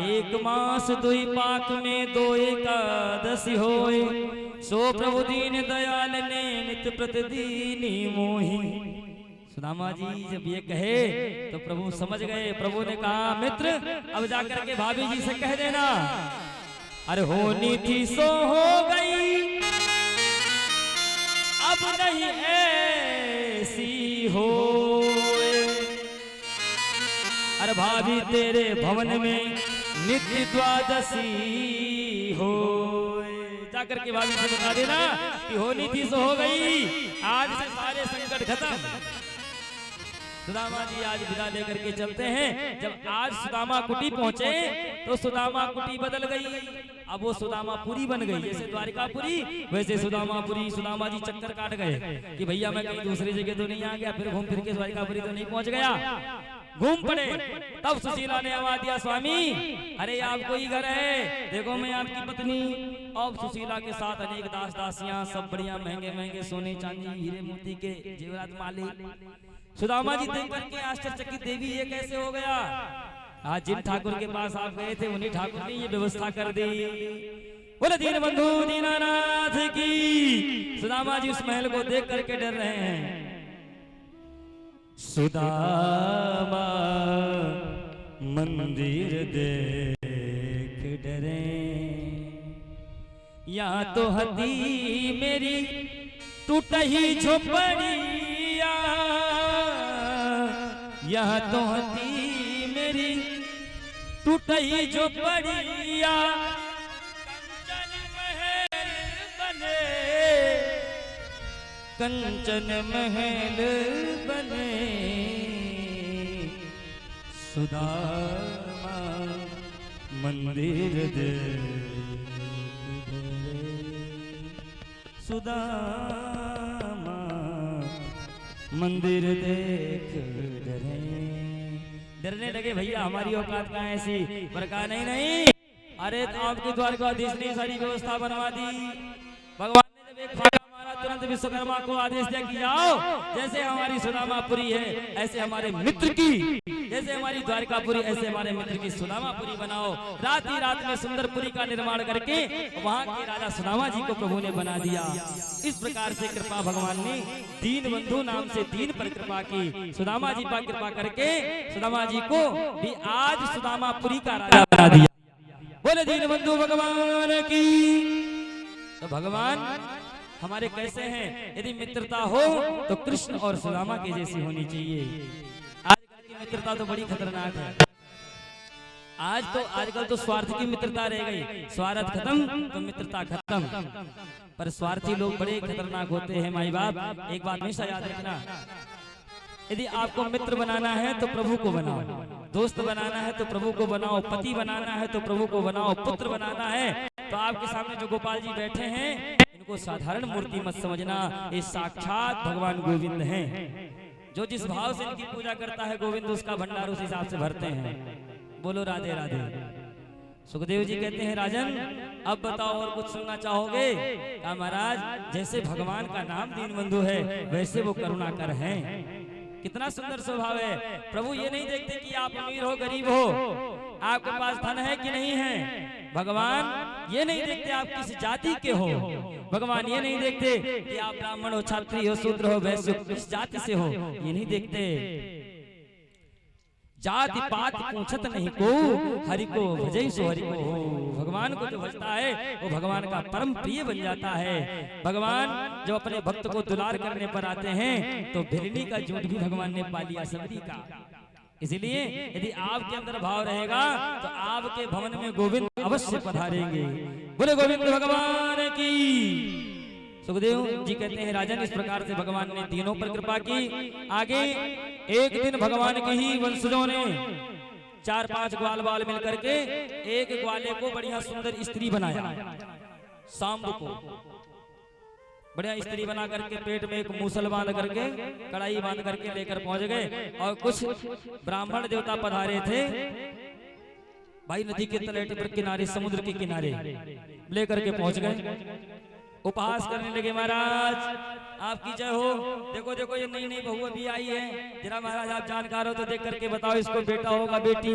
एक मास दुई पाक में दो एकादशी होए, सो प्रभु दीन दयाल ने नित्य प्रतिदीनी मोहि। सुदामा जी जब ये कहे तो प्रभु समझ गए। प्रभु ने कहा मित्र अब जाकर के भाभी जी से कह देना, अरे होनी थी सो हो गई, अब नहीं ऐसी हो। अरे भाभी तेरे भवन में नित्य द्वादशी हो। जाकर के भाभी से बता देना कि होनी थी सो हो गई, आज से सारे संकट खत्म। सुदामा जी आज विदा लेकर के चलते हैं। जब आज सुदामा कुटी पहुंचे तो सुदामा कुटी बदल गई। अब वो सुदामापुरी बन गई। जैसे द्वारिकापुरी वैसे सुदामापुरी। सुदामा जी चक्कर काट गए कि भैया मैं कहीं दूसरी जगह तो नहीं आ गया, फिर घूम फिर के द्वारिकापुरी तो नहीं पहुंच गया। घूम पड़े। तब सुशीला ने आवाज दिया, स्वामी अरे आपको ही घर है, देखो मैं आपकी पत्नी। अब सुशीला के साथ अनेक दास दासियां, सब बढ़िया महंगे महंगे सोने चांदी हीरे मोती के जेवरात माले। सुदामा जी देख करके आश्चर्यचकित, देवी ये कैसे हो गया? आज जिन ठाकुर के पास आप गए थे उन्हीं ठाकुर ने ये व्यवस्था कर दी। बोले दीन बंधु दीनानाथ की। सुदामा जी उस महल को देख करके डर रहे हैं। सुदामा मंदिर देख डरे, यहाँ तो हती मेरी टूट ही झोपड़िया, यहाँ तो हती मेरी टूट ही झोपड़िया। कंचन महल बने, कंचन महल बने, सुदामा मंदिर दे, सुदामा मंदिर देख डरे। डरने लगे, भैया हमारी औकात कहाँ ऐसी? पर कहा नहीं नहीं, अरे तो आपके द्वारकाधीश ने सारी व्यवस्था बनवा दी। भगवान ने जब एक फाका मारा तुरंत विश्वकर्मा को आदेश दिया कि जाओ, जैसे हमारी सुदामापुरी है ऐसे हमारे मित्र की, जैसे हमारी द्वारकापुरी ऐसे हमारे मित्र की सुदामापुरी बनाओ। रात ही रात में सुंदरपुरी का निर्माण करके वहां के राजा सुदामा जी को प्रभु ने बना दिया। इस प्रकार से कृपा भगवान ने दीन बंधु नाम से दीन पर कृपा की। सुदामा जी पर कृपा करके सुदामा जी को भी आज सुदामापुरी का राजा बना दिया। बोले दीन बंधु भगवान की। तो भगवान हमारे कैसे हैं? यदि मित्रता हो तो कृष्ण और सुदामा के जैसी होनी चाहिए। आजकल की मित्रता तो बड़ी खतरनाक है। आजकल तो स्वार्थ की मित्रता रह गई। स्वार्थ खत्म तो मित्रता खत्म। पर स्वार्थी लोग बड़े खतरनाक होते हैं। माई बाप एक बात हमेशा याद रखना, यदि आपको मित्र बनाना है तो प्रभु को बनाओ, दोस्त बनाना है तो प्रभु को बनाओ, पति बनाना है तो प्रभु को बनाओ, पुत्र बनाना है तो आपके सामने जो गोपाल जी बैठे हैं इनको साधारण मूर्ति मत समझना, ये साक्षात भगवान गोविंद हैं। जो जिस भाव से इनकी पूजा करता है गोविंद उसका भंडार उस हिसाब से भरते हैं। बोलो राधे राधे। सुखदेव जी कहते हैं, राजन अब बताओ और कुछ सुनना चाहोगे? कहा महाराज जैसे भगवान का नाम दीन बंधु है वैसे वो करुणाकर हैं। कितना सुंदर स्वभाव है। प्रभु ये नहीं देखते कि आप अमीर हो गरीब हो, आपके पास धन है कि नहीं है। भगवान ये नहीं देखते आप किस जाति के हो। भगवान ये नहीं देखते कि आप ब्राह्मण हो, क्षत्रिय हो, शूद्र हो, वैश्य हो, किस जाति से हो, ये नहीं देखते। जाति पात पूछत नहीं को, हरि को भजई सो हरि को हो। भगवान को जो भजता है वो भगवान का परम प्रिय बन जाता है। भगवान जब अपने भक्त को दुलार करने पर आते हैं तो भिरनी का झूठ भी भगवान ने पा लिया सबरी का। इसलिए यदि आपके अंदर भाव रहेगा तो आपके भवन में गोविंद अवश्य पधारेंगे। बोले गोविंद भगवान की। सुखदेव जी कहते हैं, राजन इस प्रकार से भगवान ने तीनों पर कृपा की। आगे एक दिन भगवान के ही वंशजों ने 4-5 ग्वाल बाल मिलकर के एक ग्वाले को बढ़िया सुंदर स्त्री बनाया। सांब को बढ़िया स्त्री बना करके पेट में एक मूसल बांध करके कड़ाई बांध करके लेकर पहुंच गए। और कुछ ब्राह्मण देवता पधारे थे भाई, नदी के तलेटे पर किनारे, समुद्र के किनारे लेकर के पहुंच गए। उपहास करने लगे, महाराज आपकी जय हो। देखो देखो ये नई नई बहू अभी आई है, जरा महाराज आप जानकार हो तो देख करके बताओ इसको बेटा होगा बेटी।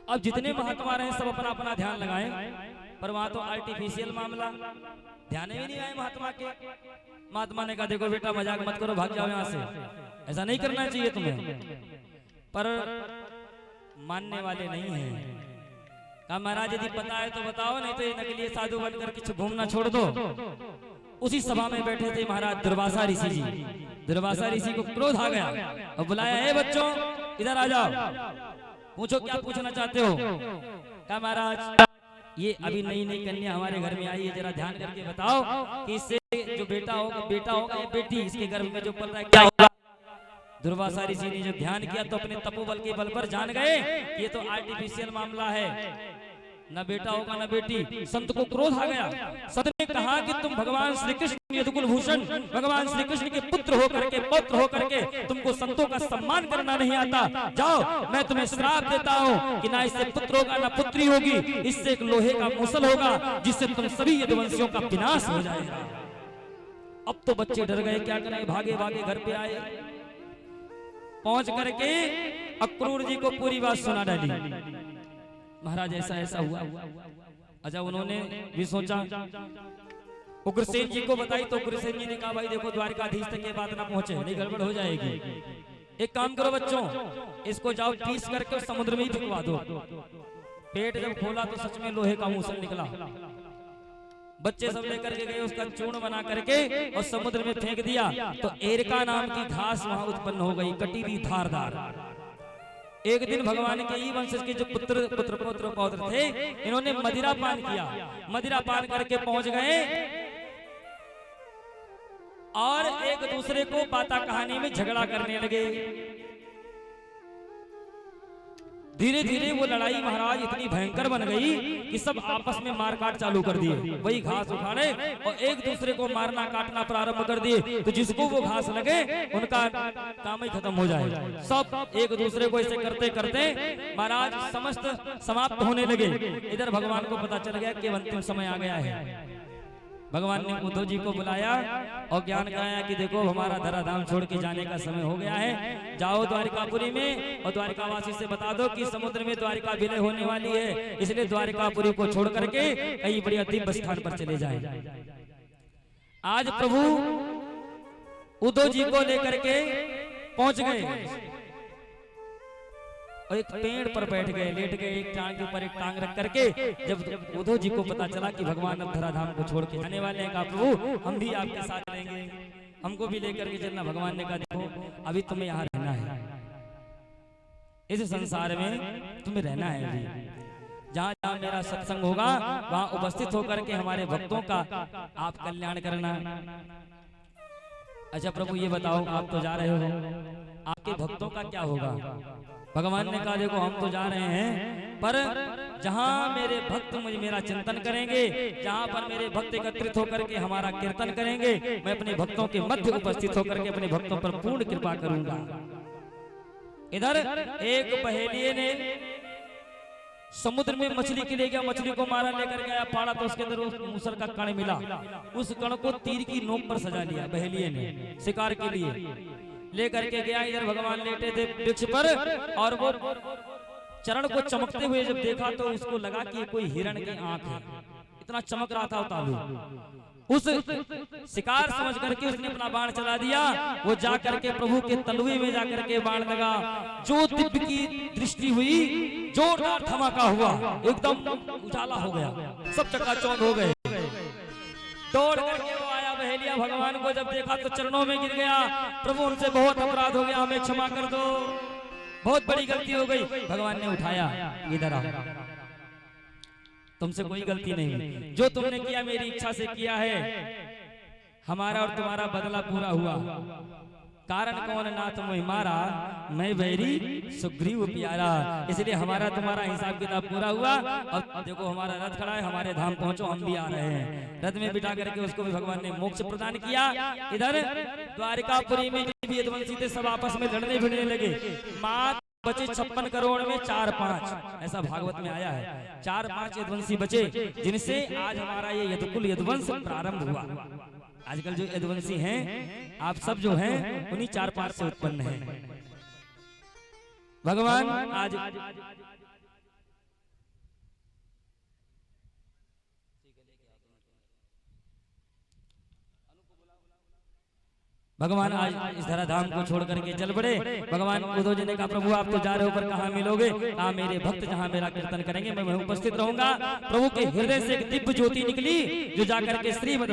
अब जितने महात्मा रहे सब अपना अपना ध्यान लगाएं, पर वहां तो आर्टिफिशियल मामला, ध्यान ही नहीं आए महात्मा के। महात्मा ने कहा देखो बेटा मजाक मत करो, भाग जाओ यहाँ से, ऐसा नहीं करना चाहिए तुम्हें। पर मानने वाले नहीं हैं। कहा महाराज यदि पता है तो बताओ, नहीं तो ये नकली साधु बनकर कुछ घूमना छोड़ दो। उसी सभा में बैठे थे महाराज दुर्वासा ऋषि जी। दुर्वासा ऋषि को क्रोध आ गया और बुलाया, हे बच्चों इधर आ जाओ, पूछो क्या पूछना चाहते हो। कहा महाराज ये अभी नई नई कन्या हमारे घर में आई है, जरा ध्यान करके बताओ कि इससे जो बेटा होगा या बेटी, इसके गर्भ में जो पल रहा है क्या होगा। दुर्वासा ऋषि ने जब ध्यान किया तो अपने तपोबल के बल पर जान गए ये तो आर्टिफिशियल मामला है, न बेटा होगा न बेटी। संत को क्रोध आ गया। संत ने कहा कि तुम भगवान श्री कृष्ण यदुकुल भूषण, भगवान श्री कृष्ण के पुत्र होकर के, पौत्र होकर के तुमको संतों का सम्मान करना नहीं आता। जाओ मैं तुम्हें श्राप देता हूँ कि ना इससे पुत्र होगा ना पुत्री होगी, इससे एक लोहे का मूसल होगा जिससे तुम सभी यदुवंशियों का विनाश हो जाएगा। अब तो बच्चे डर गए, क्या करें, भागे भागे घर पे आए। पहुंच करके अक्रूर जी को पूरी बात सुना डाली। महाराज ऐसा ऐसा हुआ। अच्छा उन्होंने भी सोचा, उग्रसेन जी को बताई तो उग्रसेन जी ने कहा भाई देखो द्वारकाधीश तक ये बात ना पहुंचे, नहीं गड़बड़ हो जाएगी। एक काम करो बच्चों, इसको जाओ पीस करके समुद्र में ही फेंकवा दो। पेट जब खोला तो सच में लोहे का मूसल निकला। बच्चे सब लेकर के गए, उसका चूर्ण बना करके और समुद्र में फेंक दिया तो एरका नाम की घास वहां उत्पन्न हो गई, कटी हुई धारदार। एक दिन भगवान के ही वंश के जो पुत्र पौत्र थे, इन्होंने मदिरा पान किया। मदिरा पान करके पहुंच गए और एक दूसरे को बाता कहानी में झगड़ा करने लगे। धीरे धीरे वो लड़ाई महाराज इतनी भयंकर बन गई कि सब आपस में मारकाट चालू कर दिए। वही घास उखाड़े और एक दूसरे को मारना काटना प्रारंभ कर दिए। तो जिसको वो घास लगे उनका काम ही खत्म हो जाए। सब एक दूसरे को ऐसे करते करते महाराज समस्त समाप्त होने लगे। इधर भगवान को पता चल गया कि अंतिम समय आ गया है। भगवान ने उद्धव जी को बुलाया और ज्ञान कराया कि देखो हमारा धराधाम छोड़ के जाने का समय हो गया है। जाओ द्वारिकापुरी में और द्वारिकावासी से बता दो कि समुद्र में द्वारिका विलय होने वाली है, इसलिए द्वारिकापुरी को छोड़ करके कहीं बढ़िया दिव्य स्थान पर चले जाए। आज प्रभु उद्धव जी को लेकर के पहुंच गए और एक पेड़ पर बैठ गए, लेट गए, एक टांग के ऊपर एक टांग रख करके। जब उद्धव जी को पता चला कि भगवान अब धराधाम को छोड़ के जाने वाले हैं, कहा प्रभु हम भी आपके साथ रहेंगे, हमको भी लेकर के चलना। भगवान ने कहा देखो अभी तुम्हें यहाँ रहना है, इस संसार में तुम्हें रहना है। अभी जहाँ जहाँ मेरा सत्संग होगा वहाँ उपस्थित होकर के हमारे भक्तों का आप कल्याण करना। अच्छा प्रभु ये बताओ आप तो जा रहे हो, आपके भक्तों का क्या होगा। भगवान ने कहा देखो हम तो जा रहे हैं, पर जहाँ मेरे भक्त मुझे मेरा चिंतन करेंगे, जहाँ पर मेरे भक्त एकत्रित होकर के हमारा कीर्तन करेंगे, मैं अपने भक्तों के मध्य उपस्थित होकर के अपने भक्तों पर पूर्ण कृपा करूंगा। इधर एक पहेलिये ने समुद्र में मछली के ले गया, मछली को मारा, लेकर गया, फाड़ा तो उसके अंदर उस मूसल का कण मिला। उस कण को तीर की नोक पर सजा लिया पहेलिये ने शिकार के लिए लेकर के गया। इधर भगवान लेटे थे वृक्ष पर और वो चरण को चमकते हुए जब देखा तो उसको लगा कि ये कोई हिरण की आंख है, इतना चमक रहा था तालु। उस शिकार समझ करके उसने अपना बाण चला दिया। वो जा करके प्रभु के तलवे में जाकर के बाण लगा। जो दिव्य की दृष्टि हुई, जोरदार धमाका हुआ, एकदम उजाला हो गया, सब चकाचौंध हो गए। दौड़ करके वो आया बहेलिया, भगवान को जब देखा तो चरणों में गिर गया। प्रभु उनसे बहुत अपराध हो गया, हमें क्षमा कर दो, बहुत बड़ी गलती हो गई। भगवान ने उठाया, इधर आओ, तुमसे कोई गलती नहीं, जो तुमने किया मेरी इच्छा से किया है। हमारा और तुम्हारा बदला पूरा हुआ। कारण कौन ना तुम मारा, मैं बैरी सुग्रीव प्यारा। इसलिए हमारा तुम्हारा हिसाब किताब पूरा हुआ। अब देखो हमारा रथ खड़ा है, हमारे धाम पहुंचो, हम भी आ रहे हैं। रथ में बिठा करके उसको भी भगवान ने मोक्ष प्रदान किया। इधर द्वारिकापुरी में भी यदुवंशी थे, सब आपस में लड़ने भिड़ने लगे। मात बचे 56 करोड़ में 4-5, ऐसा भागवत में आया है। 4-5 यदुवंशी बचे, जिनसे आज हमारा ये यदुकुल यदुवंश प्रारंभ हुआ। आजकल जो यदुवंशी हैं आप सब जो हैं उन्हीं 4-5 से उत्पन्न हैं। भगवान आज भगवान आज इस धराधाम को छोड़ करके चल पड़े। भगवान उद्धव जी ने कहा प्रभु आप तो जा रहे हो पर कहाँ मिलोगे? कहा मेरे भक्त जहाँ मेरा कीर्तन करेंगे मैं वहीं उपस्थित रहूंगा। प्रभु के हृदय से एक दिव्य ज्योति निकली जो जाकर के श्रीमद्